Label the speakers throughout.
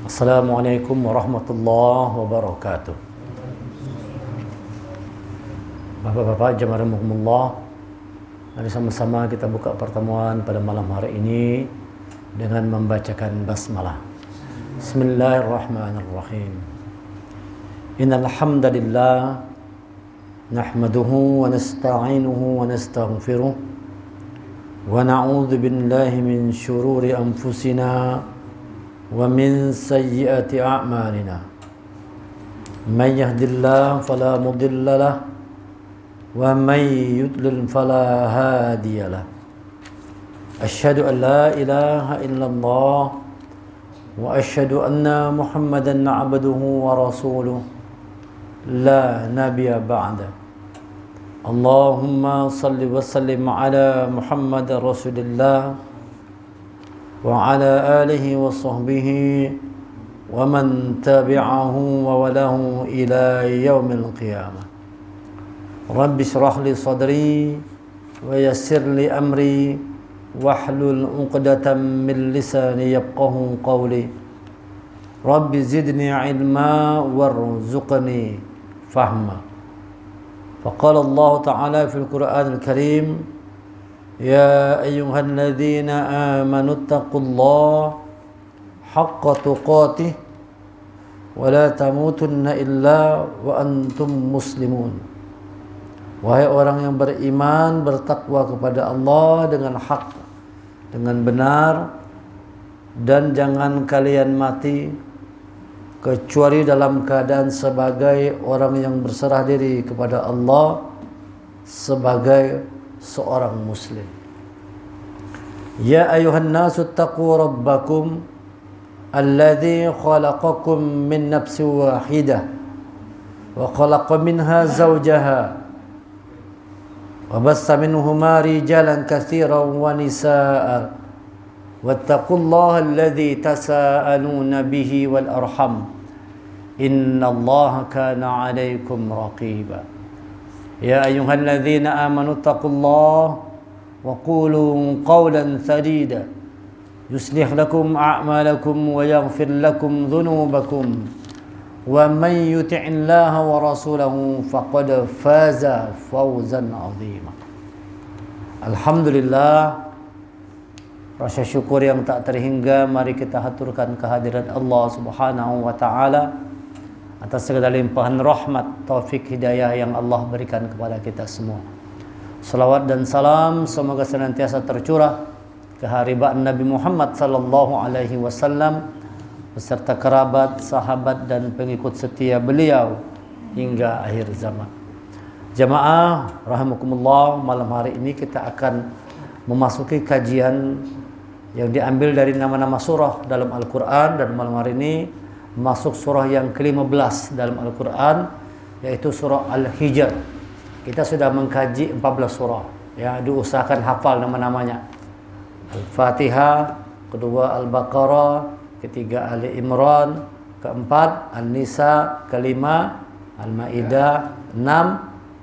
Speaker 1: Assalamualaikum warahmatullahi wabarakatuh. Bapak-bapak jemaah rahimakumullah, mari sama-sama kita buka pertemuan pada malam hari ini dengan membacakan basmalah. Bismillahirrahmanirrahim. Innal hamdalillah nahmaduhu wa nasta'inuhu wa nastaghfiruh wa na'udzu billahi min shururi anfusina ومن سيئات أعمالنا من يهد الله فلا مضل له ومن يضلل فلا هادي له أشهد أن لا إله إلا الله وأشهد أن محمدا عبده ورسوله لا نبي بعده اللهم صل وسلم على محمد رسول الله وعلى آله وصحبه ومن تبعه ووله إلى يوم القيامة رب اشرح لي صدري ويسر لي أمري واحلل عقدة من لساني يفقه قولي رب زدني علما وارزقني فهما فقال الله تعالى في القرآن الكريم يا أيها الذين آمنوا اتقوا الله حق تقاته ولا تموتن إلا وأنتم مسلمون. Wahai orang yang beriman, bertakwa kepada Allah dengan hak, dengan benar, dan jangan kalian mati kecuali dalam keadaan sebagai orang yang berserah diri kepada Allah sebagai seorang muslim. Ya ayuhan nasu taqu rabbakum alladhi khalaqakum min nafsin wahidah wa khalaqa minha zawjaha wa bassa minhuma rijalan katsiran wa nisaa wattaqullaha alladhi tasaaluna bihi wal arham innallaha kana 'alaykum raqiba. Ya ayyuhalladzina amanu taqullaha wa qulu qawlan sadida yuslih lakum a'malakum wa yaghfir lakum dhunubakum wa man yuti'illaha wa rasulahu faqad faza fawzan 'azima. Alhamdulillah, rasa syukur yang tak terhingga mari kita haturkan kehadirat Allah Subhanahu wa taala atas segala limpahan rahmat, taufik, hidayah yang Allah berikan kepada kita semua. Salawat dan salam semoga senantiasa tercurah ke haribaan Nabi Muhammad sallallahu alaihi wasallam beserta kerabat, sahabat dan pengikut setia beliau hingga akhir zaman. Jamaah rahimakumullah, malam hari ini kita akan memasuki kajian yang diambil dari nama-nama surah dalam Al-Qur'an, dan malam hari ini masuk surah yang ke-15 dalam Al-Quran, yaitu surah Al-Hijr. Kita sudah mengkaji 14 surah, ya, diusahakan hafal nama-namanya. Al-Fatihah, kedua Al-Baqarah, ketiga Ali Imran, keempat An-Nisa, kelima Al-Maidah, 6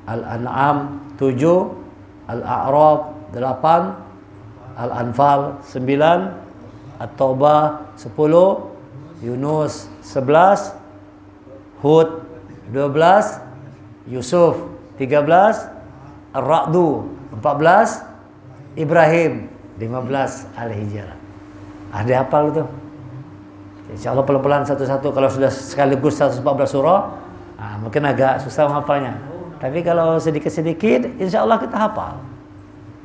Speaker 1: Al-An'am, 7 Al-A'raf, 8 Al-Anfal, 9 At-Taubah, 10 Yunus, 11 Hud, 12 Yusuf, 13 Ar-Ra'du, 14 Ibrahim, 15 Al-Hijr. Ada hafal itu? Insyaallah pelan-pelan satu-satu. Kalau sudah sekaligus 114 surah, mungkin agak susah menghafalnya. Tapi kalau sedikit-sedikit insyaallah kita hafal.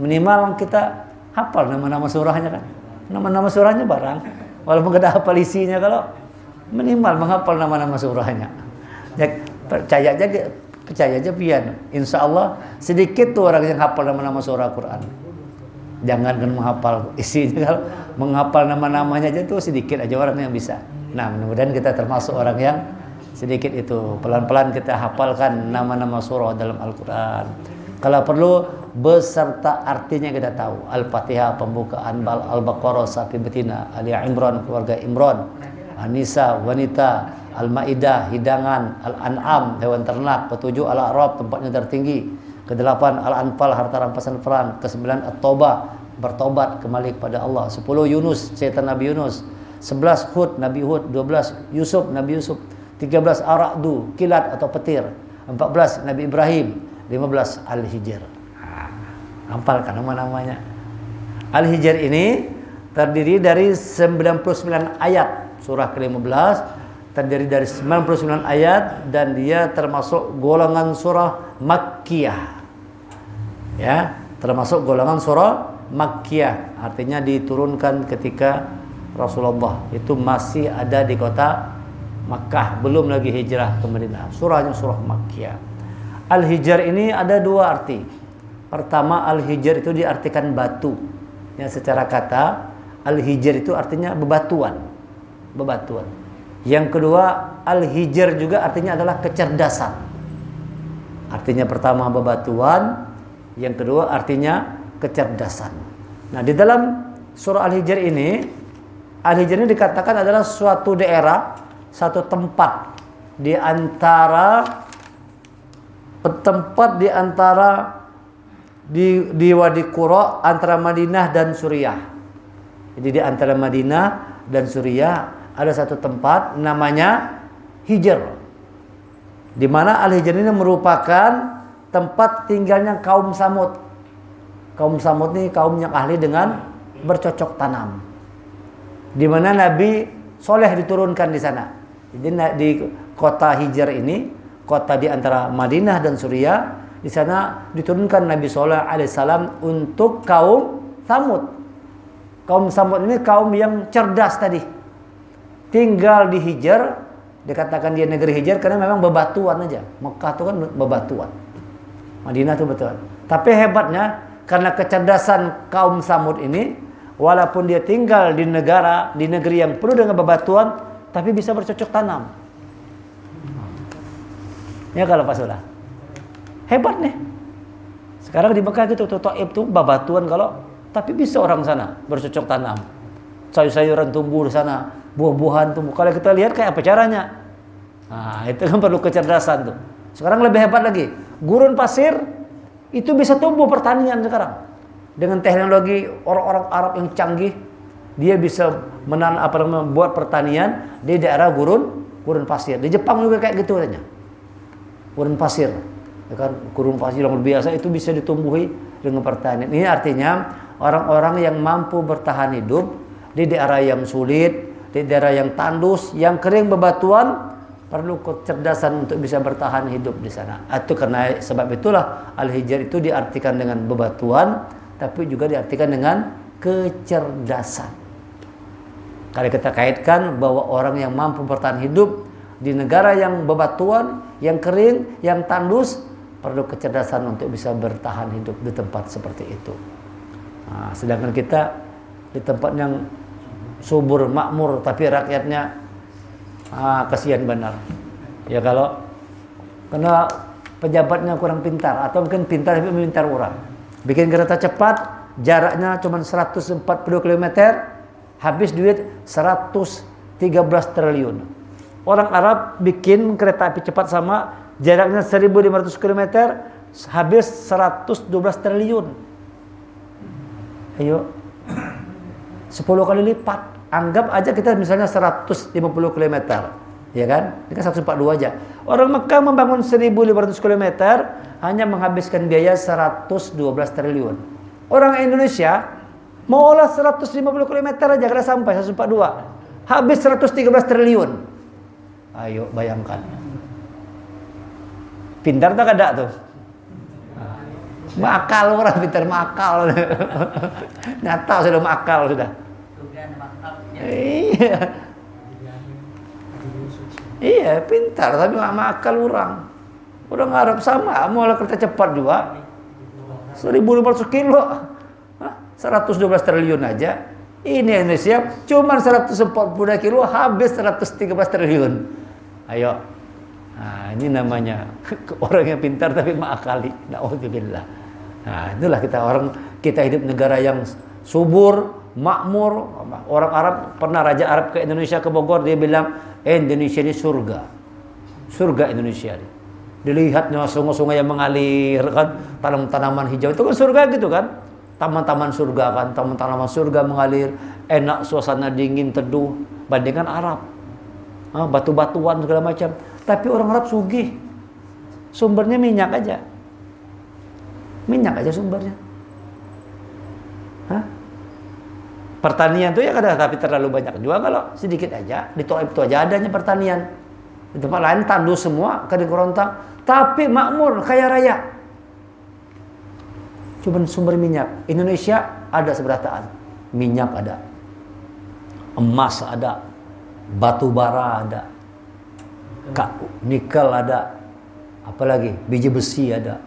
Speaker 1: Minimal kita hafal nama-nama surahnya kan. Nama-nama surahnya barang, walaupun tidak hafal isinya, kalau minimal menghafal nama-nama surahnya. Ya, percaya aja pian. Insya Allah sedikit tuh orang yang hafal nama-nama surah Quran. Jangankan menghafal isinya, kalau menghafal nama-namanya aja tuh sedikit aja orang yang bisa. Nah, mudah-mudahan kita termasuk orang yang sedikit itu. Pelan-pelan kita hafalkan nama-nama surah dalam Al-Quran. Kalau perlu beserta artinya kita tahu. Al-Fatihah pembukaan, Al-Baqarah sapi betina, Ali Imran keluarga Imran, An-Nisa wanita, Al-Maidah hidangan, Al-An'am hewan ternak, ketujuh Al-A'raf tempatnya tertinggi, kedelapan Al-Anfal harta rampasan perang, kesembilan At-Taubah bertobat kembali kepada Allah, 10 Yunus cerita Nabi Yunus, 11 Hud, Nabi Hud. 12 Yusuf, Nabi Yusuf. 13 Ar-Ra'du, kilat atau petir. 14 Nabi Ibrahim. 15 Al-Hijr. Hafalkan nama-namanya. Al-Hijr ini terdiri dari 99 ayat. Surah ke-15 terdiri dari 99 ayat dan dia termasuk golongan surah Makkiyah. Ya, termasuk golongan surah Makkiyah. Artinya diturunkan ketika Rasulullah itu masih ada di kota Makkah, belum lagi hijrah ke Madinah. Surahnya surah Makkiyah. Al-Hijr ini ada dua arti. Pertama, Al-Hijr itu diartikan batu. Ya, secara kata Al-Hijr itu artinya bebatuan. Bebatuan. Yang kedua, Al-Hijr juga artinya adalah kecerdasan. Artinya pertama bebatuan, yang kedua artinya kecerdasan. Nah, di dalam surah Al-Hijr ini, Al-Hijr ini dikatakan adalah suatu daerah, satu tempat di antara di Wadi Qura antara Madinah dan Suriah. Jadi di antara Madinah dan Suriah ada satu tempat namanya Hijr, di mana Al-Hijr ini merupakan tempat tinggalnya kaum Samud. Kaum Samud ini kaum yang ahli dengan bercocok tanam, di mana Nabi Soleh diturunkan di sana. Jadi di kota Hijr ini, kota di antara Madinah dan Suriah, di sana diturunkan Nabi Soleh alaihissalam untuk kaum Samud. Kaum Samud ini kaum yang cerdas tadi, tinggal di Hijr. Dikatakan dia negeri Hijr karena memang bebatuan aja. Mekah itu kan bebatuan, Madinah itu bebatuan. Tapi hebatnya, karena kecerdasan kaum Samud ini, walaupun dia tinggal di negeri yang penuh dengan bebatuan, tapi bisa bercocok tanam. Ya kalau Pak Sulah, hebat nih. Sekarang di Mekah gitu, Taif itu bebatuan tapi bisa orang sana bercocok tanam. Sayur-sayuran tumbuh di sana, buah-buahan tumbuh. Kalau kita lihat kayak apa caranya? Nah, itu kan perlu kecerdasan tuh. Sekarang lebih hebat lagi. Gurun pasir itu bisa tumbuh pertanian sekarang. Dengan teknologi orang-orang Arab yang canggih, dia bisa membuat pertanian di daerah gurun pasir. Di Jepang juga kayak gitu katanya. Gurun pasir. Ya kan, gurun pasir yang biasa itu bisa ditumbuhi dengan pertanian. Ini artinya orang-orang yang mampu bertahan hidup di daerah yang sulit, di daerah yang tandus, yang kering bebatuan, perlu kecerdasan untuk bisa bertahan hidup di sana. Itu karena sebab itulah Al-Hijr itu diartikan dengan bebatuan, tapi juga diartikan dengan kecerdasan. Kalau kita kaitkan bahwa orang yang mampu bertahan hidup di negara yang bebatuan, yang kering, yang tandus, perlu kecerdasan untuk bisa bertahan hidup di tempat seperti itu. Nah, sedangkan kita di tempat yang subur, makmur, tapi rakyatnya kasihan benar. Ya kalau karena pejabatnya kurang pintar, atau mungkin pintar tapi memintar orang. Bikin kereta cepat, jaraknya cuma 140 km, habis duit 113 triliun. Orang Arab bikin kereta api cepat sama, jaraknya 1500 km, habis 112 triliun. Ayo, 10 kali lipat. Anggap aja kita misalnya 150 km, ya kan? Ini kan 142 aja. Orang Mekah membangun 1500 km hanya menghabiskan biaya 112 triliun. Orang Indonesia mau olah 150 km aja kada sampai 142. Habis 113 triliun. Ayo bayangkan. Pintar tak ada tuh? Makal orang pintar, makal. Nyata sudah makal sudah. Iya, pintar tapi makal orang. Orang Arab sama, mau kereta cepat juga. 1500 kilo. 112 triliun aja. Ini Indonesia cuma 140 kilo habis 113 triliun. Ayo. Nah, ini namanya orang yang pintar tapi makali. Na'udzubillah. Nah, itulah kita hidup negara yang subur, makmur. Orang Arab, pernah Raja Arab ke Indonesia, ke Bogor, dia bilang Indonesia ini surga Indonesia ini. Dilihatnya sungai-sungai yang mengalir kan, tanaman hijau itu kan surga gitu kan. taman-taman surga kan, taman-taman surga mengalir, enak suasana dingin teduh, bandingkan Arab. Batu-batuan segala macam. Tapi orang Arab sugih. Sumbernya minyak aja. Minyak aja sumbernya. Pertanian itu ya kadang tapi terlalu banyak juga kalau sedikit aja. Di Taif itu aja adanya pertanian. Di tempat lain tandus semua, kering kerontang, tapi makmur, kaya raya. Cuman sumber minyak. Indonesia ada seberataan. Minyak ada. Emas ada. Batu bara ada. Nikel ada. Apalagi biji besi ada.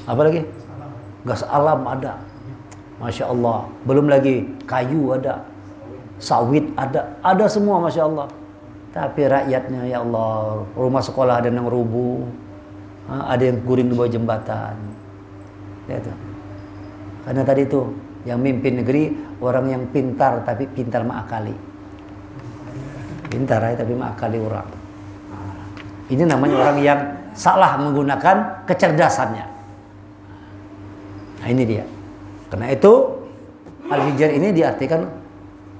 Speaker 1: Apalagi gas alam ada. Masya Allah. Belum lagi kayu ada. Sawit ada semua Masya Allah. Tapi rakyatnya ya Allah, rumah sekolah ada yang rubuh, ada yang guring di bawah jembatan. Ya itu. Karena tadi itu yang mimpin negeri orang yang pintar tapi pintar mengakali. Pintar tapi mengakali orang. Ini namanya orang yang salah menggunakan kecerdasannya. Nah ini dia. Karena itu al-hijr ini diartikan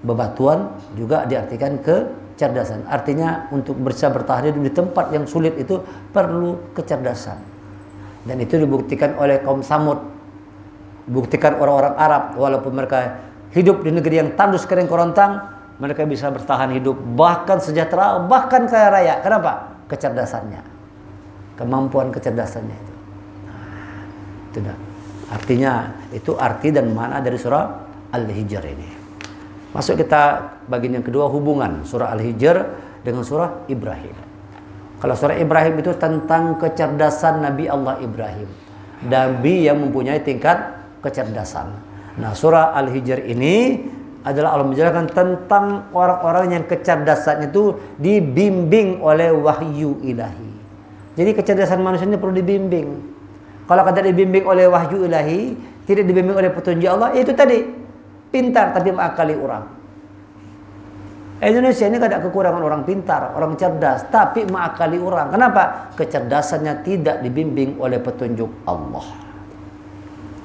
Speaker 1: bebatuan, juga diartikan kecerdasan. Artinya untuk bisa bertahan hidup di tempat yang sulit itu perlu kecerdasan. Dan itu dibuktikan oleh kaum Samud. Buktikan orang-orang Arab, walaupun mereka hidup di negeri yang tandus kering kerontang, mereka bisa bertahan hidup, bahkan sejahtera, bahkan kaya raya. Kenapa? Kecerdasannya. Kemampuan kecerdasannya itu. Itu dah. Artinya, itu arti dan makna dari surah Al-Hijr ini. Masuk kita bagian yang kedua, hubungan surah Al-Hijr dengan surah Ibrahim. Kalau surah Ibrahim itu tentang kecerdasan Nabi Allah Ibrahim. Nabi yang mempunyai tingkat kecerdasan. Nah, surah Al-Hijr ini adalah Allah menjelaskan tentang orang-orang yang kecerdasan itu dibimbing oleh wahyu ilahi. Jadi kecerdasan manusia ini perlu dibimbing. Kalau kata dibimbing oleh wahyu ilahi, tidak dibimbing oleh petunjuk Allah, itu tadi pintar tapi mengakali orang. Indonesia ini ada kekurangan orang pintar, orang cerdas, tapi mengakali orang. Kenapa? Kecerdasannya tidak dibimbing oleh petunjuk Allah.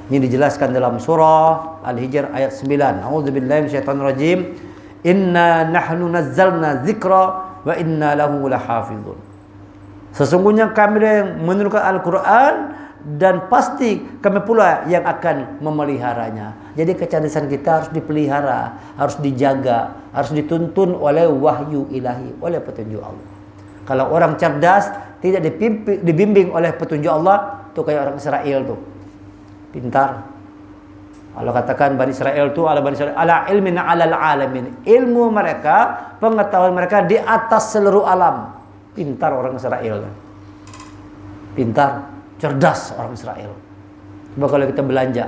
Speaker 1: Ini dijelaskan dalam surah Al-Hijr ayat 9. A'udzubillahi minasyaitonirrajim. Inna nahnu nazzalna dzikra wa inna lahu lahafizun. Sesungguhnya kami yang menurunkan Al-Quran dan pasti kami pula yang akan memeliharanya. Jadi kecerdasan kita harus dipelihara, harus dijaga, harus dituntun oleh wahyu ilahi, oleh petunjuk Allah. Kalau orang cerdas tidak dibimbing oleh petunjuk Allah, itu kayak orang Israel tuh. Pintar. Allah katakan Bani Israel itu ala ilmin alal alamin. Ilmu mereka, pengetahuan mereka di atas seluruh alam. Pintar orang Israel. Pintar. Cerdas orang Israel. Coba kalau kita belanja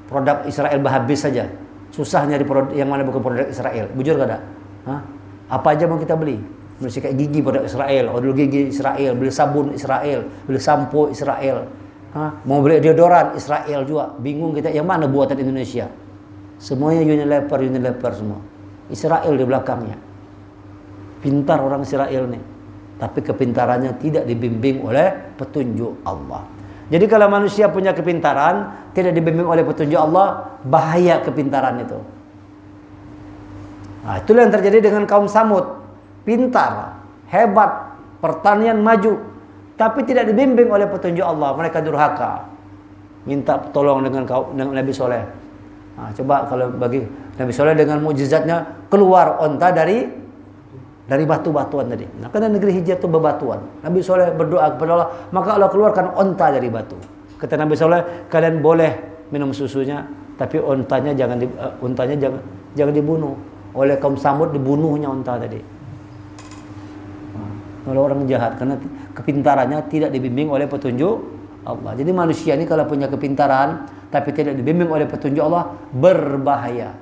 Speaker 1: produk Israel habis saja, susah nyari produk yang mana bukan produk Israel. Bujur gak ada? Apa aja mau kita beli? Beli sikat gigi produk Israel, odol gigi Israel, beli sabun Israel, beli sampo Israel. Mau beli deodoran Israel juga. Bingung kita yang mana buatan Indonesia? Semuanya Unilever semua. Israel di belakangnya. Pintar orang Israel nih. Tapi kepintarannya tidak dibimbing oleh petunjuk Allah. Jadi kalau manusia punya kepintaran tidak dibimbing oleh petunjuk Allah, bahaya kepintaran itu. Nah, itulah yang terjadi dengan kaum Samud. Pintar, hebat, pertanian maju, tapi tidak dibimbing oleh petunjuk Allah. Mereka durhaka, minta tolong dengan Nabi Soleh. Nah, coba kalau bagi Nabi Soleh dengan mukjizatnya keluar onta dari batu-batuan tadi. Nah, karena negeri Hijr itu bebatuan. Nabi Soleh berdoa kepada Allah, maka Allah keluarkan onta dari batu. Kata Nabi Soleh, kalian boleh minum susunya, tapi ontanya jangan dibunuh. Oleh kaum Samud dibunuhnya onta tadi. Kalau orang jahat, karena kepintarannya tidak dibimbing oleh petunjuk Allah. Jadi manusia ini kalau punya kepintaran, tapi tidak dibimbing oleh petunjuk Allah, berbahaya.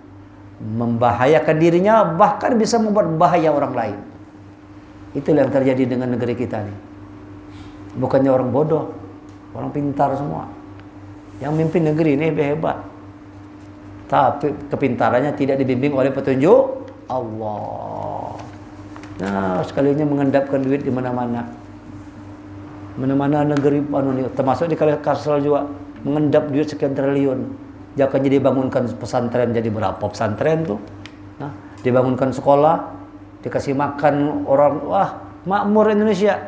Speaker 1: Membahayakan dirinya, bahkan bisa membuat bahaya orang lain. Itulah yang terjadi dengan negeri kita nih. Bukannya orang bodoh, orang pintar semua. Yang mimpin negeri ini hebat. Tapi kepintarannya tidak dibimbing oleh petunjuk Allah. Nah, sekalinya mengendapkan duit di mana-mana. Mana-mana negeri termasuk di Kalsel juga mengendap duit sekian triliun. Jangan jadi bangunkan pesantren jadi berapa pesantren tuh? Nah, dibangunkan sekolah, dikasih makan orang, wah makmur Indonesia.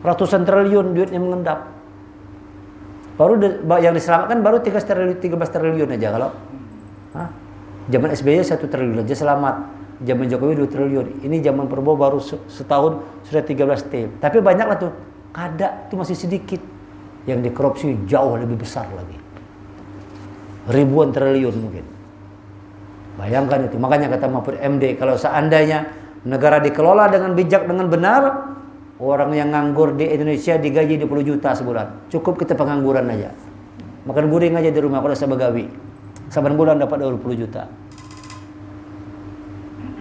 Speaker 1: Ratusan triliun duitnya mengendap. Baru yang diselamatkan baru 13 triliun aja kalau. Zaman SBY 1 triliun aja selamat. Zaman Jokowi 2 triliun. Ini zaman Prabowo baru setahun sudah 13 T. Tapi banyaklah tuh. Kada itu masih sedikit. Yang dikorupsi jauh lebih besar lagi. Ribuan triliun mungkin. Bayangkan itu. Makanya kata Mahfud MD, kalau seandainya negara dikelola dengan bijak, dengan benar, orang yang nganggur di Indonesia digaji 20 juta sebulan. Cukup kita pengangguran aja. Makan guring aja di rumah kalau saya begawi. Saban bulan dapat 20 juta.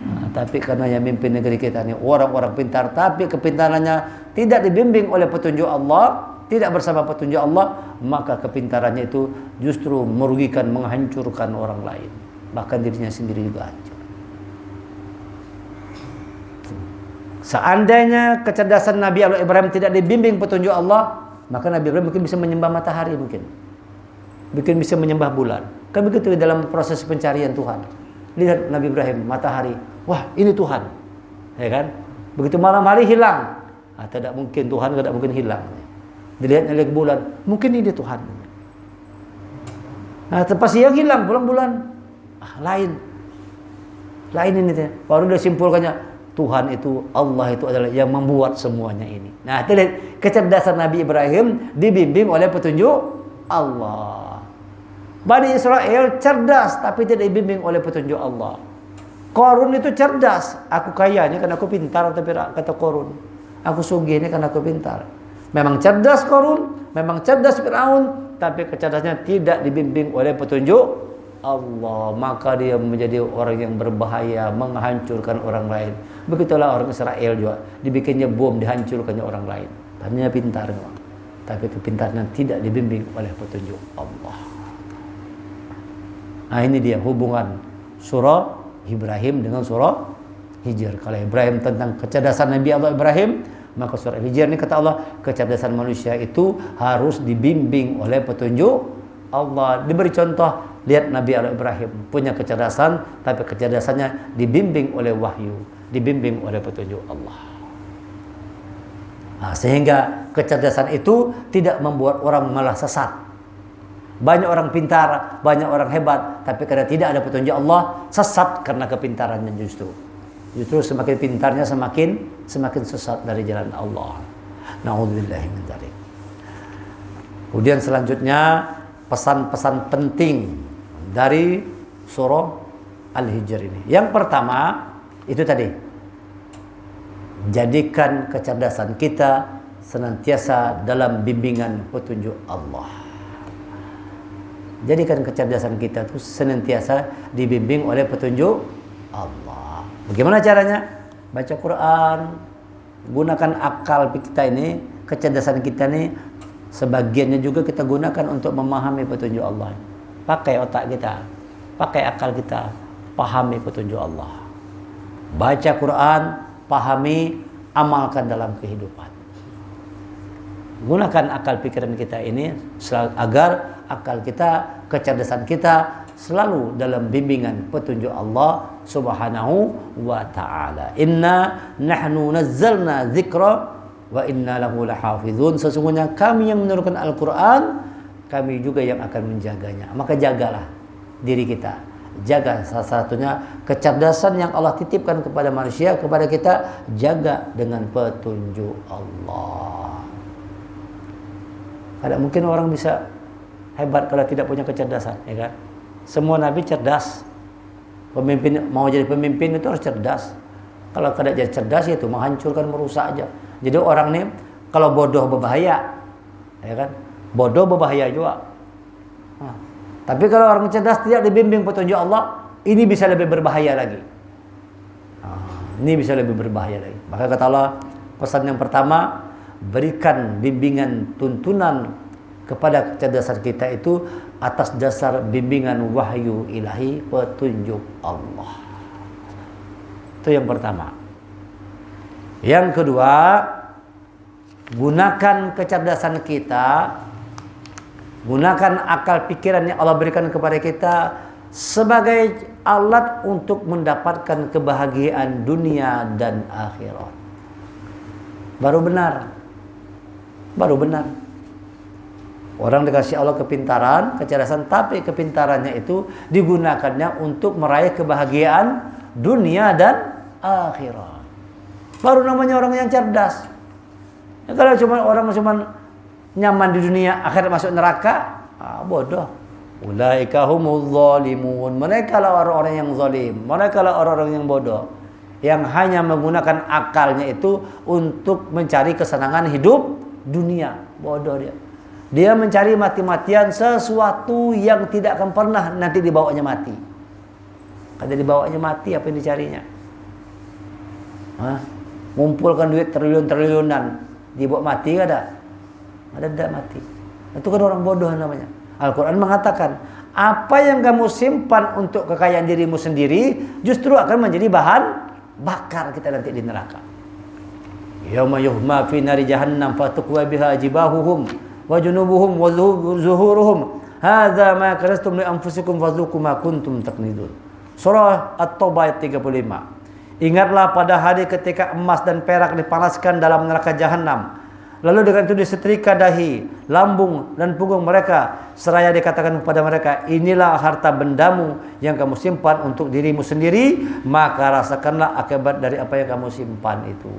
Speaker 1: Nah, tapi karena yang mimpin negeri kita ini orang-orang pintar, tapi kepintarannya tidak dibimbing oleh petunjuk Allah, tidak bersama petunjuk Allah, maka kepintarannya itu justru merugikan, menghancurkan orang lain. Bahkan dirinya sendiri juga hancur. Seandainya kecerdasan Nabi Allah Ibrahim tidak dibimbing petunjuk Allah, maka Nabi Ibrahim mungkin bisa menyembah matahari, mungkin bisa menyembah bulan. Kan begitu dalam proses pencarian Tuhan. Lihat Nabi Ibrahim, matahari, wah ini Tuhan, ya kan? Begitu malam hari hilang, tidak mungkin Tuhan, tidak mungkin hilang. Dilihat oleh bulan, mungkin ini Tuhan. Nah, pas siang hilang, pulang bulan, lain ini teh. Baru dia simpulkannya, Tuhan itu, Allah itu adalah yang membuat semuanya ini. Nah, lihat kecerdasan Nabi Ibrahim dibimbing oleh petunjuk Allah. Bani Israel cerdas tapi tidak dibimbing oleh petunjuk Allah. Qarun itu cerdas, aku kaya ini karena aku pintar, tapi kata Qarun, aku sugih ini karena aku pintar. Memang cerdas Qarun, memang cerdas Firaun, tapi kecerdasannya tidak dibimbing oleh petunjuk Allah, maka dia menjadi orang yang berbahaya, menghancurkan orang lain. Begitulah orang Israel juga, dibikinnya bom, dihancurkannya orang lain. Tadinya pintar, tapi kepintarannya tidak dibimbing oleh petunjuk Allah. Nah, ini dia hubungan surah Ibrahim dengan surah Hijr. Kalau Ibrahim tentang kecerdasan Nabi Allah Ibrahim, maka surah Hijr ini kata Allah, kecerdasan manusia itu harus dibimbing oleh petunjuk Allah. Diberi contoh, lihat Nabi Allah Ibrahim punya kecerdasan, tapi kecerdasannya dibimbing oleh wahyu, dibimbing oleh petunjuk Allah. Nah, sehingga kecerdasan itu tidak membuat orang malah sesat. Banyak orang pintar, banyak orang hebat, tapi karena tidak ada petunjuk Allah, sesat karena kepintarannya justru. Justru semakin pintarnya semakin sesat dari jalan Allah. Na'udzubillahi min dzalik. Kemudian selanjutnya pesan-pesan penting dari surah Al-Hijr ini. Yang pertama itu tadi, jadikan kecerdasan kita senantiasa dalam bimbingan petunjuk Allah. Jadikan kecerdasan kita itu senantiasa dibimbing oleh petunjuk Allah. Bagaimana caranya? Baca Quran, gunakan akal kita ini, kecerdasan kita ini, sebagiannya juga kita gunakan untuk memahami petunjuk Allah. Pakai otak kita, pakai akal kita, pahami petunjuk Allah. Baca Quran, pahami, amalkan dalam kehidupan. Gunakan akal pikiran kita ini agar akal kita, kecerdasan kita selalu dalam bimbingan petunjuk Allah Subhanahu wa ta'ala. Inna nahnu nazzalna dzikra wa inna lahu lahafizun. Sesungguhnya kami yang menurunkan Al-Quran, kami juga yang akan menjaganya. Maka jagalah diri kita. Jaga salah satunya kecerdasan yang Allah titipkan kepada manusia, kepada kita, jaga dengan petunjuk Allah. Tidak mungkin orang bisa hebat kalau tidak punya kecerdasan, ya kan? Semua nabi cerdas. Pemimpin mau jadi pemimpin itu harus cerdas. Kalau tidak jadi cerdas itu menghancurkan, merusak aja. Jadi orang ini kalau bodoh berbahaya, ya kan? Bodoh berbahaya juga. Nah, tapi kalau orang cerdas tidak dibimbing petunjuk Allah, ini bisa lebih berbahaya lagi. Ini bisa lebih berbahaya lagi. Maka kata Allah, pesan yang pertama, berikan bimbingan tuntunan kepada kecerdasan kita itu atas dasar bimbingan wahyu ilahi, petunjuk Allah. Itu yang pertama. Yang kedua, gunakan kecerdasan kita Gunakan akal pikiran yang Allah berikan kepada kita sebagai alat untuk mendapatkan kebahagiaan dunia dan akhirat. Baru benar. Orang dikasih Allah kepintaran, kecerdasan, tapi kepintarannya itu digunakannya untuk meraih kebahagiaan dunia dan akhirat. Baru namanya orang yang cerdas. Ya, kalau orang cuma nyaman di dunia, akhirat masuk neraka, bodoh. Ulaika humuz zalimun. Mereka lah orang-orang yang zalim. Mereka lah orang-orang yang bodoh, yang hanya menggunakan akalnya itu untuk mencari kesenangan hidup dunia. Bodoh dia. Dia mencari mati-matian sesuatu yang tidak akan pernah nanti dibawanya mati. Kalau dibawanya mati, apa yang dicarinya? Ngumpulkan duit triliun-triliunan, dibawa mati gak ada? Ada mati. Itu kan orang bodoh namanya. Al-Quran mengatakan, apa yang kamu simpan untuk kekayaan dirimu sendiri justru akan menjadi bahan bakar kita nanti di neraka. Yauma yuhma fi nari jahannam fatukwa biha jibahuhum wa junubuhum wa zuhuruhum hadza ma kanastum li anfusikum fadzuqu ma kuntum taknizun. Surah At-Taubah ayat 35. Ingatlah pada hari ketika emas dan perak dipanaskan dalam neraka jahanam, lalu dengan itu disetrika dahi, lambung dan punggung mereka, seraya dikatakan kepada mereka, inilah harta bendamu yang kamu simpan untuk dirimu sendiri, maka rasakanlah akibat dari apa yang kamu simpan itu.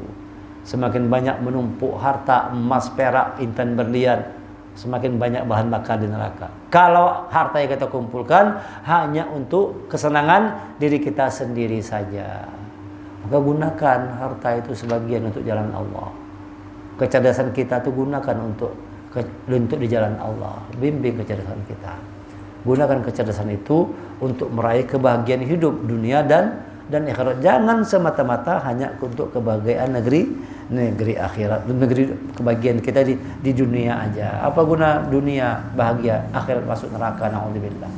Speaker 1: Semakin banyak menumpuk harta emas, perak, intan, berlian, semakin banyak bahan bakar di neraka. Kalau harta yang kita kumpulkan hanya untuk kesenangan diri kita sendiri saja, maka gunakan harta itu sebagian untuk jalan Allah. Kecerdasan kita itu gunakan untuk di jalan Allah. Bimbing kecerdasan kita. Gunakan kecerdasan itu untuk meraih kebahagiaan hidup dunia dan akhirat. Jangan semata-mata hanya untuk kebahagiaan negeri akhirat, negeri kebahagiaan kita di dunia aja. Apa guna dunia bahagia, akhirat masuk neraka, naudzubillah.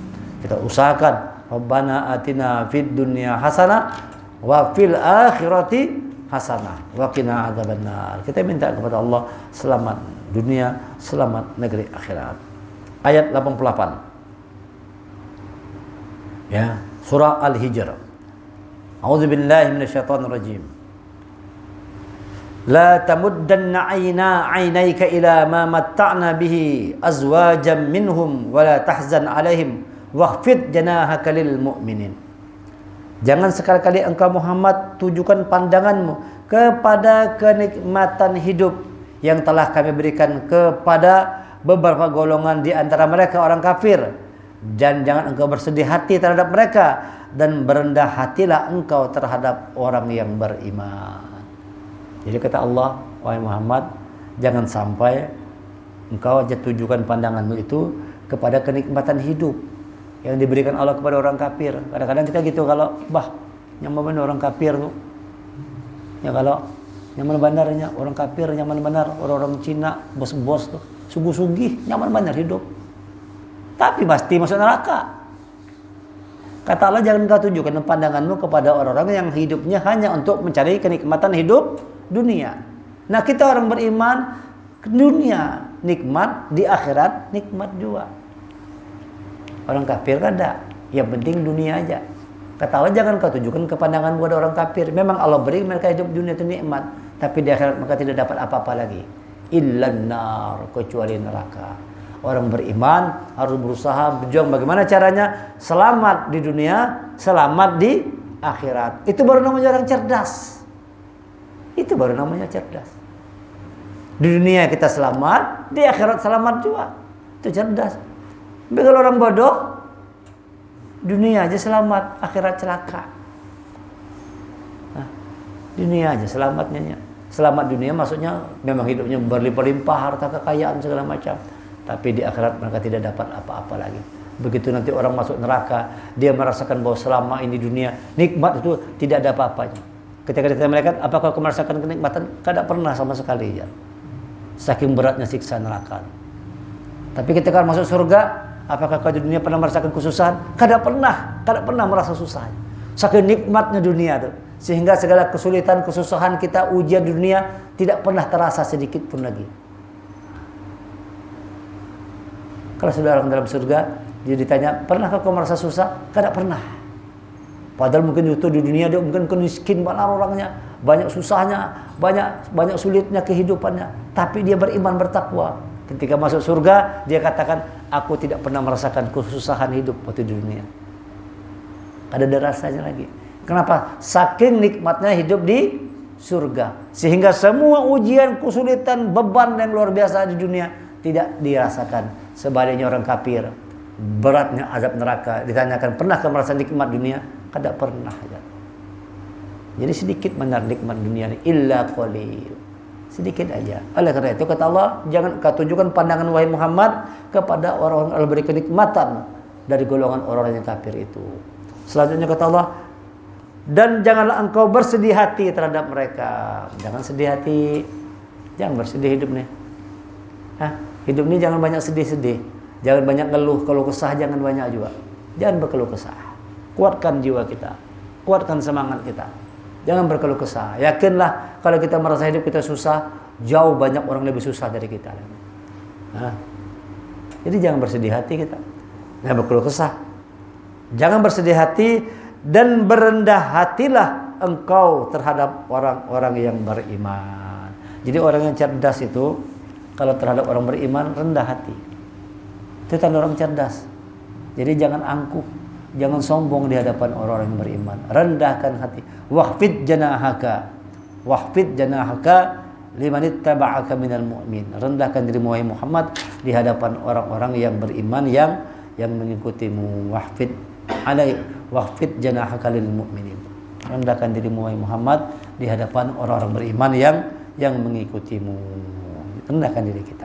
Speaker 1: Kita usahakan Rabbana atina fid dunya hasanah wa fil akhirati hasanah wa qina adzabannar. Kita minta kepada Allah selamat dunia, selamat negeri akhirat. Ayat 88. Ya, surah Al-Hijr. A'udzubillahi minasyaitonir rajim. La tamuddanna 'ainaika ila ma matta'na bihi azwajan minhum wa la tahzan 'alaihim wakhfid janahaka lil mu'minin. Jangan sekali-kali engkau Muhammad tujukan pandanganmu kepada kenikmatan hidup yang telah kami berikan kepada beberapa golongan di antara mereka orang kafir, dan jangan engkau bersedih hati terhadap mereka, dan berendah hatilah engkau terhadap orang yang beriman. Jadi kata Allah, wahai Muhammad, jangan sampai engkau tujukan pandanganmu itu kepada kenikmatan hidup yang diberikan Allah kepada orang kafir. Kadang-kadang kita gitu, kalau nyaman benar orang kafir tuh. Ya kalau nyaman bandarnya orang kafir, nyaman benar orang-orang Cina, bos-bos tuh, sugih-sugih, nyaman benar hidup. Tapi pasti masuk neraka. Kata Allah, jangan kau tunjukkan pandanganmu kepada orang-orang yang hidupnya hanya untuk mencari kenikmatan hidup dunia. Nah, kita orang beriman, dunia nikmat, di akhirat nikmat juga. Orang kafir kan ada, yang penting dunia aja. Kata Allah, jangan kau tunjukkan kepandangan kepada orang kafir. Memang Allah beri mereka hidup dunia itu nikmat, tapi di akhirat mereka tidak dapat apa-apa lagi. Illan nar, kecuali neraka. Orang beriman harus berusaha berjuang bagaimana caranya selamat di dunia, selamat di akhirat. Itu baru namanya orang cerdas. Itu baru namanya cerdas. Di dunia kita selamat, di akhirat selamat juga. Itu cerdas. Tapi kalau orang bodoh, dunia aja selamat, akhirat celaka. Nah, dunia aja selamatnya. Selamat dunia maksudnya memang hidupnya berlimpah-limpah, harta kekayaan segala macam. Tapi di akhirat mereka tidak dapat apa-apa lagi. Begitu nanti orang masuk neraka, dia merasakan bahwa selama ini dunia nikmat itu tidak ada apa-apanya. Ketika ditanya malaikat, apakah kau merasakan kenikmatan? Tidak pernah sama sekali ya. Saking beratnya siksa neraka. Tapi ketika masuk surga, apakah kau di dunia pernah merasakan kesusahan? Tidak pernah merasa susah. Saking nikmatnya dunia itu, sehingga segala kesulitan, kesusahan kita, ujian dunia tidak pernah terasa sedikit pun lagi. Kalau sudah orang dalam surga, dia ditanya, pernahkah kau merasa susah? Tidak pernah. Padahal mungkin itu di dunia dia mungkin miskin banget orangnya, banyak susahnya, banyak sulitnya kehidupannya, tapi dia beriman bertakwa. Ketika masuk surga, dia katakan, aku tidak pernah merasakan kesusahan hidup waktu di dunia. Ada rasanya lagi. Kenapa? Saking nikmatnya hidup di surga, sehingga semua ujian, kesulitan, beban yang luar biasa di dunia tidak dirasakan. Sebaliknya orang kafir, beratnya azab neraka. Ditanyakan, pernahkah merasa nikmat dunia? Tidak pernah. Jadi sedikit benar nikmat dunia ini, illa qalil, sedikit aja. Oleh karena itu kata Allah, jangan kau tunjukkan pandangan wahai Muhammad kepada orang-orang yang beri kenikmatan dari golongan orang yang kafir itu. Selanjutnya kata Allah, dan janganlah engkau bersedih hati terhadap mereka. Jangan sedih hati, jangan bersedih hidup nih. Hidup ini jangan banyak sedih-sedih, jangan banyak ngeluh, kalau kesah jangan banyak juga. Jangan berkeluh kesah. Kuatkan jiwa kita, kuatkan semangat kita. Jangan berkeluh kesah. Yakinlah kalau kita merasa hidup kita susah, jauh banyak orang lebih susah dari kita. Jadi jangan bersedih hati kita, jangan berkeluh kesah. Jangan bersedih hati dan berendah hatilah engkau terhadap orang-orang yang beriman. Jadi orang yang cerdas itu kalau terhadap orang beriman rendah hati. Itu tanda orang cerdas. Jadi jangan angkuh, jangan sombong di hadapan orang-orang yang beriman. Rendahkan hati. Wahfid janahaka limanittaba'aka minal mu'min. Rendahkan dirimu wahai Muhammad di hadapan orang-orang yang beriman yang mengikutimu. Wahfid janahaka lil mu'minin. Rendahkan dirimu wahai Muhammad di hadapan orang-orang beriman yang mengikutimu. Rendahkan diri kita.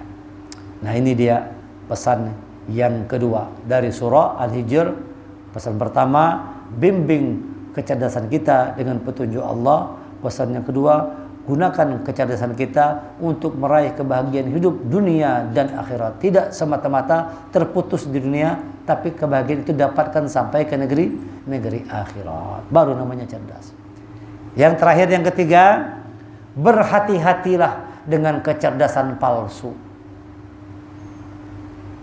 Speaker 1: Nah, ini dia pesan yang kedua dari surah Al-Hijr. Pesan pertama, bimbing kecerdasan kita dengan petunjuk Allah. Pesan yang kedua, gunakan kecerdasan kita untuk meraih kebahagiaan hidup dunia dan akhirat. Tidak semata-mata terputus di dunia, tapi kebahagiaan itu dapatkan sampai ke negeri akhirat. Baru namanya cerdas. Yang terakhir, yang ketiga, berhati-hatilah dengan kecerdasan palsu.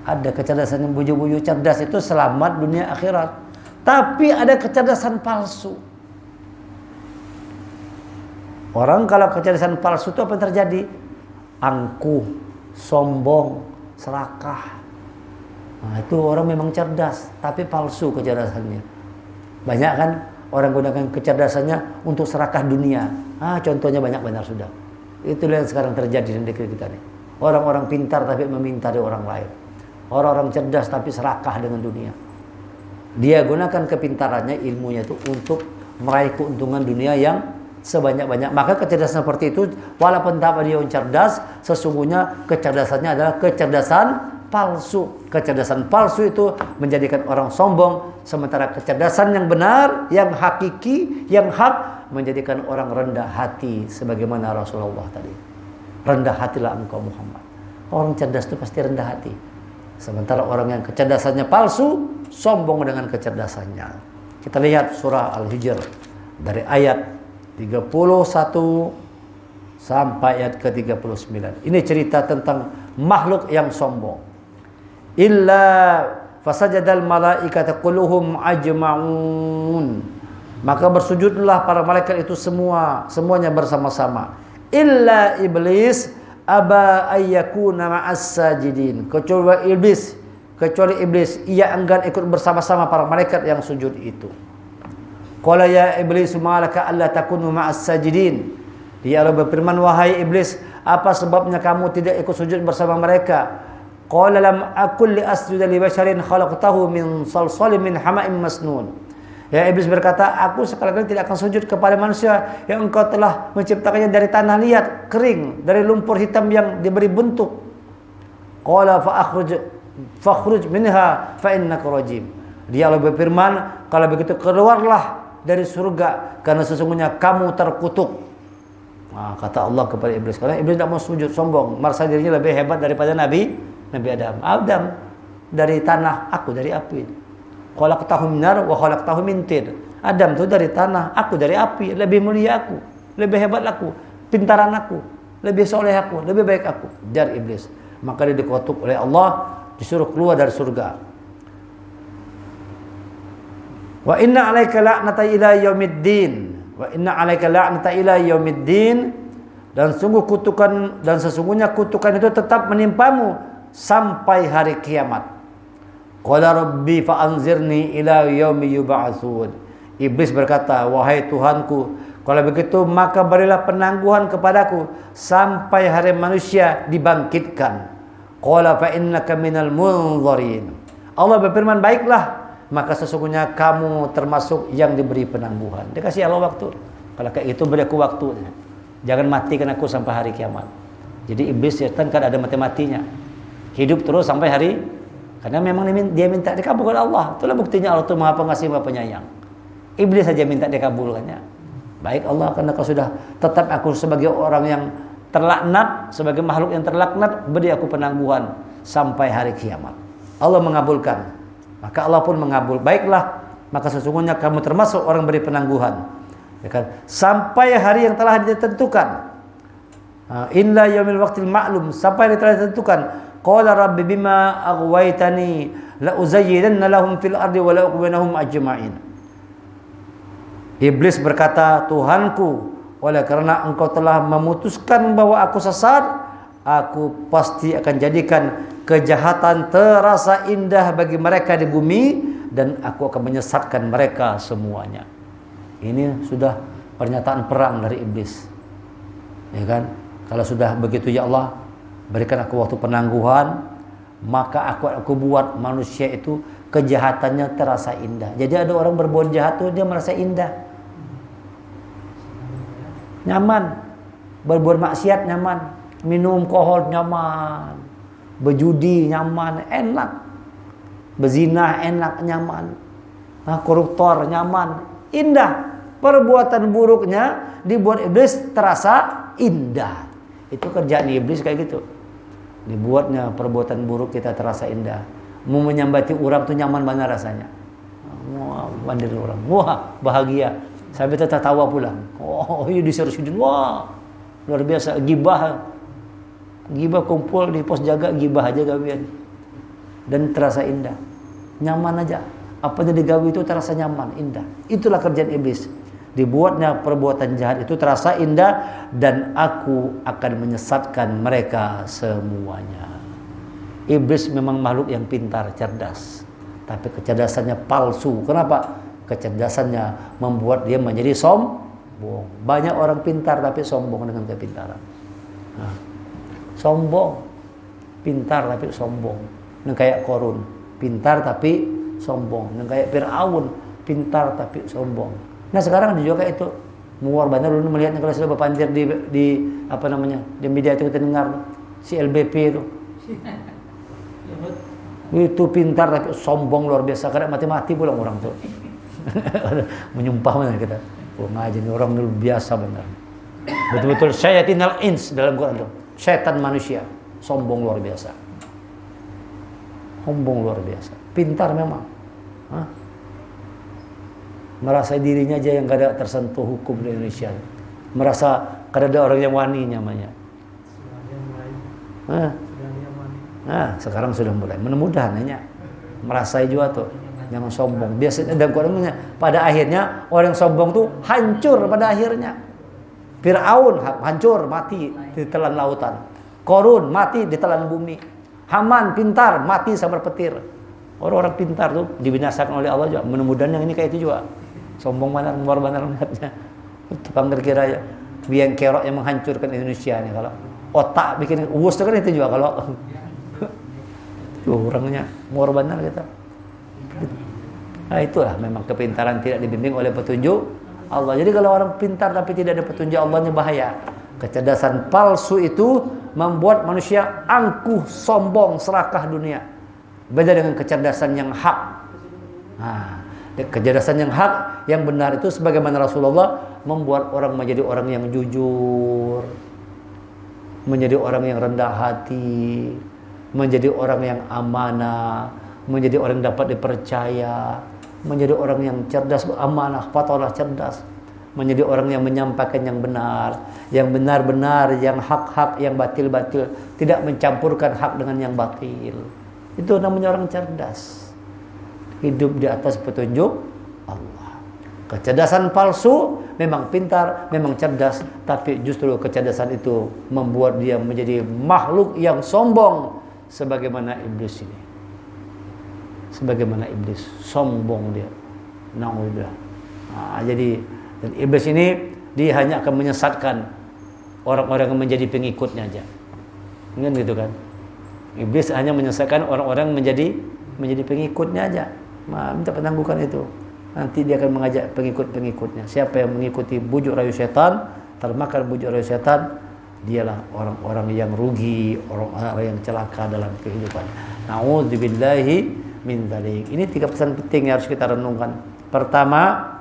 Speaker 1: Ada kecerdasan yang buju-buju, cerdas itu selamat dunia akhirat. Tapi ada kecerdasan palsu. Orang kalau kecerdasan palsu itu apa yang terjadi? Angkuh, sombong, serakah. Nah, itu orang memang cerdas, tapi palsu kecerdasannya. Banyak kan orang gunakan kecerdasannya untuk serakah dunia. Contohnya banyak benar sudah. Itulah yang sekarang terjadi di negeri kita nih. Orang-orang pintar tapi meminta dari orang lain. Orang-orang cerdas tapi serakah dengan dunia. Dia gunakan kepintarannya, ilmunya itu untuk meraih keuntungan dunia yang sebanyak-banyak. Maka kecerdasan seperti itu, walaupun tak dia yang cerdas, sesungguhnya kecerdasannya adalah kecerdasan palsu. Kecerdasan palsu itu menjadikan orang sombong, sementara kecerdasan yang benar, yang hakiki, yang hak, menjadikan orang rendah hati, sebagaimana Rasulullah tadi. Rendah hatilah engkau Muhammad. Orang cerdas itu pasti rendah hati. Sementara orang yang kecerdasannya palsu, sombong dengan kecerdasannya. Kita lihat surah Al-Hijr dari ayat 31 sampai ayat ke-39. Ini cerita tentang makhluk yang sombong. Illa fasajadal malaikata kulluhum ajma'un. Maka bersujudlah para malaikat itu semuanya bersama-sama. Illa iblis aba ayyakuna ma'as sajidin. Kecuali iblis ia enggan ikut bersama-sama para malaikat yang sujud itu. Qala ya iblis ma laka alla takunu ma'as sajidin. Dia Allah berfirman, wahai iblis, apa sebabnya kamu tidak ikut sujud bersama mereka? Qala lam akul li asjuda li basharin khalaqtahu min salsalin min hama'in masnun. Ya, iblis berkata, aku sekali-kali tidak akan sujud kepada manusia yang engkau telah menciptakannya dari tanah liat, kering, dari lumpur hitam yang diberi bentuk. Qala fakhruj minha fa innaka rajim. Dia Allah berfirman, kalau begitu keluarlah dari surga karena sesungguhnya kamu terkutuk. Nah, kata Allah kepada iblis, karena iblis tidak mau sujud, sombong, merasa dirinya lebih hebat daripada Nabi Adam. Adam dari tanah, aku dari api. Khalaqtahu min nar wa khalaqtahu min tin. Adam itu dari tanah, aku dari api. Lebih mulia aku, lebih hebat aku, pintaran aku, lebih soleh aku, lebih baik aku. Jar iblis. Maka dia dikutuk oleh Allah disuruh keluar dari surga. Wa inna 'alaika la'nata ila yaumiddin. Wa inna 'alaika la'nata ila yaumiddin, dan sesungguhnya kutukan itu tetap menimpamu sampai hari kiamat. Qala rabbi fa'anzirni ila yaumi yub'atsun. Iblis berkata, wahai Tuhanku, kalau begitu maka berilah penangguhan kepadaku sampai hari manusia dibangkitkan. Qala fa innaka minal munzirin. Allah berfirman, baiklah, maka sesungguhnya kamu termasuk yang diberi penangguhan. Dia kasih Allah waktu. Kalau kayak itu beri aku waktu. Jangan matikan aku sampai hari kiamat. Jadi iblis setan kan ada mati-matinya. Hidup terus sampai hari, karena memang dia minta dikabulkan Allah. Itulah buktinya Allah itu Maha Pengasih, Maha Penyayang. Iblis saja minta dikabulkannya. Baik Allah, karena kau sudah tetap aku sebagai orang yang terlaknat, sebagai makhluk yang terlaknat, beri aku penangguhan sampai hari kiamat. Allah mengabulkan. Maka Allah pun mengabul. Baiklah, maka sesungguhnya kamu termasuk orang beri penangguhan. Ya kan? Sampai hari yang telah ditentukan. Inla yaumil waqtil ma'lum, sampai hari telah ditentukan. Qala rabbi bima aghwaytani la uzayyinanna lahum fil ardi wa la ughwinahum ajma'in. Iblis berkata, Tuhanku, oleh karena engkau telah memutuskan bahwa aku sesat, aku pasti akan jadikan kejahatan terasa indah bagi mereka di bumi, dan aku akan menyesatkan mereka semuanya. Ini sudah pernyataan perang dari iblis. Ya kan? Kalau sudah begitu, ya Allah, berikan aku waktu penangguhan, maka aku buat manusia itu kejahatannya terasa indah. Jadi ada orang berbuat jahat tuh dia merasa indah. Nyaman. Berbuat maksiat nyaman. Minum alkohol nyaman. Berjudi nyaman, enak. Berzina enak, nyaman. Koruptor nyaman, indah. Perbuatan buruknya dibuat iblis terasa indah. Itu kerjaan iblis kayak gitu. Dibuatnya perbuatan buruk kita terasa indah. Mau menyambati orang tuh nyaman mana rasanya. Wah, bandir orang. Wah, bahagia. Sampai tertawa pulang. Oh, iya diseru-seru. Wah, luar biasa. Gibah kumpul di pos jaga, gibah aja gawian. Dan terasa indah. Nyaman aja. Apa yang digawi itu terasa nyaman, indah. Itulah kerjaan iblis. Dibuatnya perbuatan jahat itu terasa indah, dan aku akan menyesatkan mereka semuanya. Iblis memang makhluk yang pintar, cerdas. Tapi kecerdasannya palsu. Kenapa? Kecerdasannya membuat dia menjadi sombong. Banyak orang pintar tapi sombong dengan kepintaran. Sombong. Pintar tapi sombong. Yang kayak Korun. Pintar tapi sombong. Yang kayak Fir'aun. Pintar tapi sombong. Nah sekarang juga kayak itu. Muar Bandar dulu melihatnya kalau sudah berpandir di apa namanya, di media itu kita dengar si LBP itu. Itu pintar tapi sombong luar biasa. Kadang mati-mati pulang orang tuh. Menyumpah mana kita. Oh ngaji ini orang luar biasa benar. Betul-betul syayatinal ins dalam Quran itu. Setan manusia. Sombong luar biasa. Sombong luar biasa. Pintar memang. Merasa dirinya aja yang kada tersentuh hukum di Indonesia. Merasa kada ada orang yang wani namanya. Sekarang sudah mulai. Mudah-mudahan hanya merasa juga tuh. Jangan sombong. Biasanya dan Qurannya pada akhirnya orang yang sombong tuh hancur pada akhirnya. Fir'aun hancur, mati di telan lautan. Korun mati di telan bumi. Haman pintar, mati sambar petir. Orang-orang pintar tuh dibinasakan oleh Allah juga. Mudah-mudahan yang ini kayak itu juga. Sombong mana, luar benar lihatnya. Tukang kira ya. Biang kerok yang menghancurkan Indonesia nih kalau otak bikin uus kan itu juga kalau orangnya luar benar kita. Nah itulah memang kepintaran tidak dibimbing oleh petunjuk Allah. Jadi kalau orang pintar tapi tidak ada petunjuk Allahnya bahaya. Kecerdasan palsu itu membuat manusia angkuh, sombong, serakah dunia. Beda dengan kecerdasan yang hak. Kecerdasan yang hak, yang benar itu sebagaimana Rasulullah membuat orang menjadi orang yang jujur, menjadi orang yang rendah hati, menjadi orang yang amanah, menjadi orang yang dapat dipercaya, menjadi orang yang cerdas, amanah, fatalah cerdas, menjadi orang yang menyampaikan yang benar-benar, yang hak-hak, yang batil-batil, tidak mencampurkan hak dengan yang batil. Itu namanya orang cerdas. Hidup di atas petunjuk Allah. Kecerdasan palsu memang pintar, memang cerdas, tapi justru kecerdasan itu membuat dia menjadi makhluk yang sombong, sebagaimana iblis ini. Sebagaimana iblis, sombong dia. Na'udzubillah. Jadi dan iblis ini dia hanya akan menyesatkan orang-orang yang menjadi pengikutnya aja. Kan gitu kan? Iblis hanya menyesatkan orang-orang menjadi pengikutnya aja. Minta penangguhkan itu. Nanti dia akan mengajak pengikut-pengikutnya. Siapa yang mengikuti bujuk rayu setan, termakan bujuk rayu setan, dialah orang-orang yang rugi, orang-orang yang celaka dalam kehidupan. Na'udzubillahi min dzalik. Ini 3 pesan penting yang harus kita renungkan. Pertama,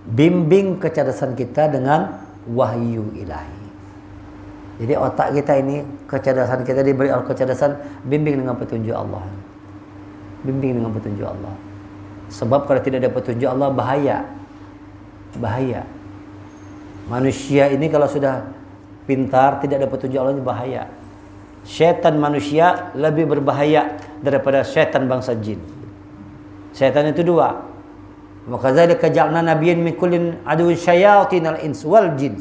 Speaker 1: bimbing kecerdasan kita dengan wahyu ilahi. Jadi otak kita ini, kecerdasan kita diberi kecerdasan, bimbing dengan petunjuk Allah. Bimbing dengan petunjuk Allah. Sebab kalau tidak ada petunjuk Allah, bahaya. Manusia ini kalau sudah pintar, tidak ada petunjuk Allah, ini bahaya. Syaitan manusia lebih berbahaya daripada syaitan bangsa jin. Syaitan itu 2. Wa kadzalika ja'alna nabiyyan min kullin aduwwin syayatinal ins wal jin.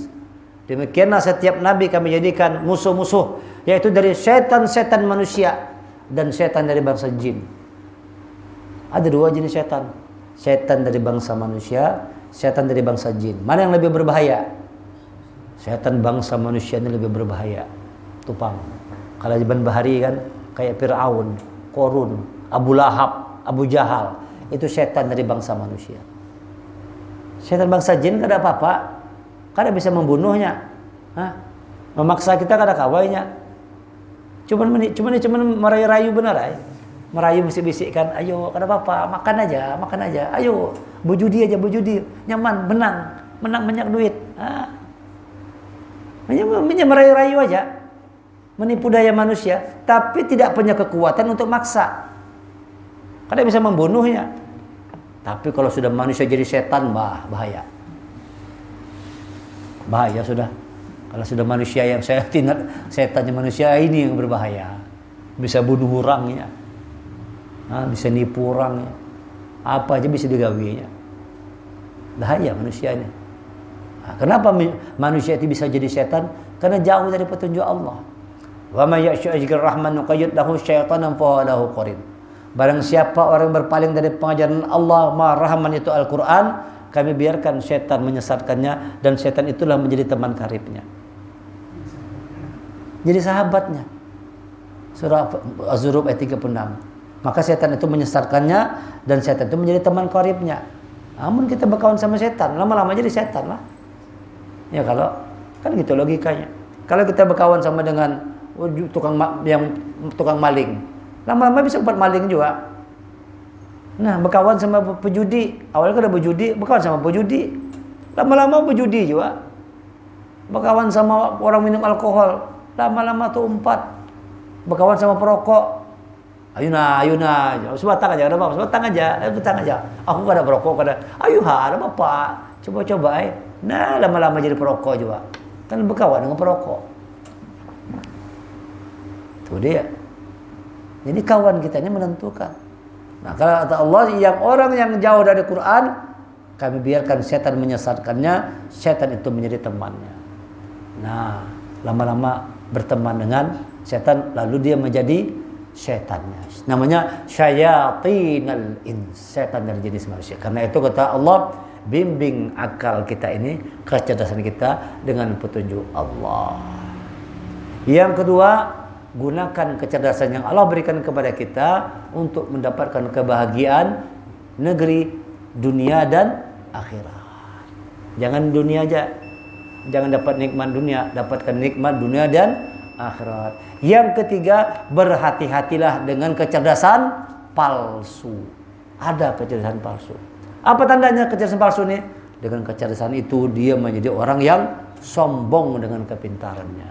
Speaker 1: Demikianlah setiap nabi kami jadikan musuh-musuh, yaitu dari syaitan-syaitan manusia dan syaitan dari bangsa jin. Ada 2 jenis syaitan. Syaitan dari bangsa manusia, syaitan dari bangsa jin. Mana yang lebih berbahaya? Syaitan bangsa manusia ini lebih berbahaya. Tupang. Kalau Ban Bahari kan kayak Fir'aun, Qorun, Abu Lahab, Abu Jahal. Itu syaitan dari bangsa manusia. Syaitan bangsa jin gak ada apa-apa. Kada bisa membunuhnya. Memaksa kita kada kawainya. Cuman merayu-rayu benar ay. Merayu bisik-bisikkan, ayo kada apa-apa, makan aja, ayo bujudi aja, nyaman, menang banyak duit. Merayu-rayu aja, menipu daya manusia, tapi tidak punya kekuatan untuk maksa. Kada bisa membunuhnya. Tapi kalau sudah manusia jadi setan, bahaya sudah. Kalau sudah manusia yang setannya manusia ini yang berbahaya, bisa bunuh orangnya. Bisa nipu orang, apa aja bisa digawinya. Bahaya manusia ini. Kenapa manusia itu bisa jadi setan? Karena jauh dari petunjuk Allah. Wa may ya'shu ajr rahman nuqayyid lahu syaitanan fa huwa lahu qarin. Barang siapa orang berpaling dari pengajaran Allah Maha Rahman itu Al-Qur'an, kami biarkan setan menyesatkannya, dan setan itulah menjadi teman karibnya. Jadi sahabatnya. Surah Az-Zukhruf ayat 36. Maka setan itu menyesatkannya, dan setan itu menjadi teman karibnya. Namun kita berkawan sama setan, lama-lama jadi setan lah. Ya kalau kan gitu logikanya. Kalau kita berkawan sama dengan tukang maling, lama-lama bisa buat maling juga. Nah, berkawan sama pejudi, awalnya kada berjudi, berkawan sama pejudi, lama-lama berjudi juga. Berkawan sama orang minum alkohol, lama-lama tuh umpat. Berkawan sama perokok, Ayuna, sebatang aja, ada apa? Sebatang aja. Aku kada perokok, kada. Ada apa? Coba. Nah, lama-lama jadi perokok juga. Kan berkawan dengan perokok. Itu dia. Jadi kawan kita ini menentukan. Nah, kalau kata Allah, yang orang yang jauh dari Quran, kami biarkan setan menyesatkannya, setan itu menjadi temannya. Nah, lama-lama berteman dengan setan, lalu dia menjadi setannya. Namanya syayatinal ins, setan dari jenis manusia. Karena itu kata Allah, bimbing akal kita ini, kecerdasan kita dengan petunjuk Allah. Yang kedua, gunakan kecerdasan yang Allah berikan kepada kita untuk mendapatkan kebahagiaan negeri, dunia dan akhirat. Jangan dunia aja. Jangan dapat nikmat dunia, dapatkan nikmat dunia dan akhirat. Yang ketiga, berhati-hatilah dengan kecerdasan palsu. Ada kecerdasan palsu. Apa tandanya kecerdasan palsu ini? Dengan kecerdasan itu dia menjadi orang yang sombong dengan kepintarannya.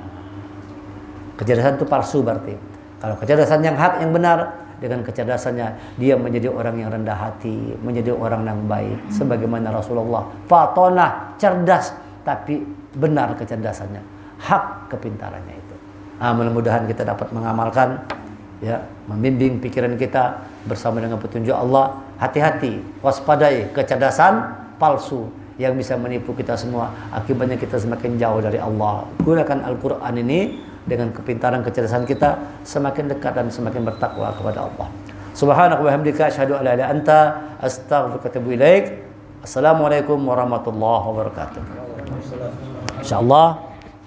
Speaker 1: Kecerdasan itu palsu berarti. Kalau kecerdasan yang hak, yang benar, dengan kecerdasannya dia menjadi orang yang rendah hati, menjadi orang yang baik. Sebagaimana Rasulullah, fatonah, cerdas, tapi benar kecerdasannya, hak kepintarannya itu. Mudah-mudahan kita dapat mengamalkan ya, membimbing pikiran kita bersama dengan petunjuk Allah. Hati-hati, waspadai kecerdasan palsu yang bisa menipu kita semua. Akibatnya kita semakin jauh dari Allah. Gunakan Al-Quran ini dengan kepintaran kecerdasan kita, semakin dekat dan semakin bertakwa kepada Allah. Subhanaka wa bihamdika asyhadu an la ilaha illa anta astaghfiruka wa atubu ilaik. Assalamualaikum warahmatullahi wabarakatuh. Insyaallah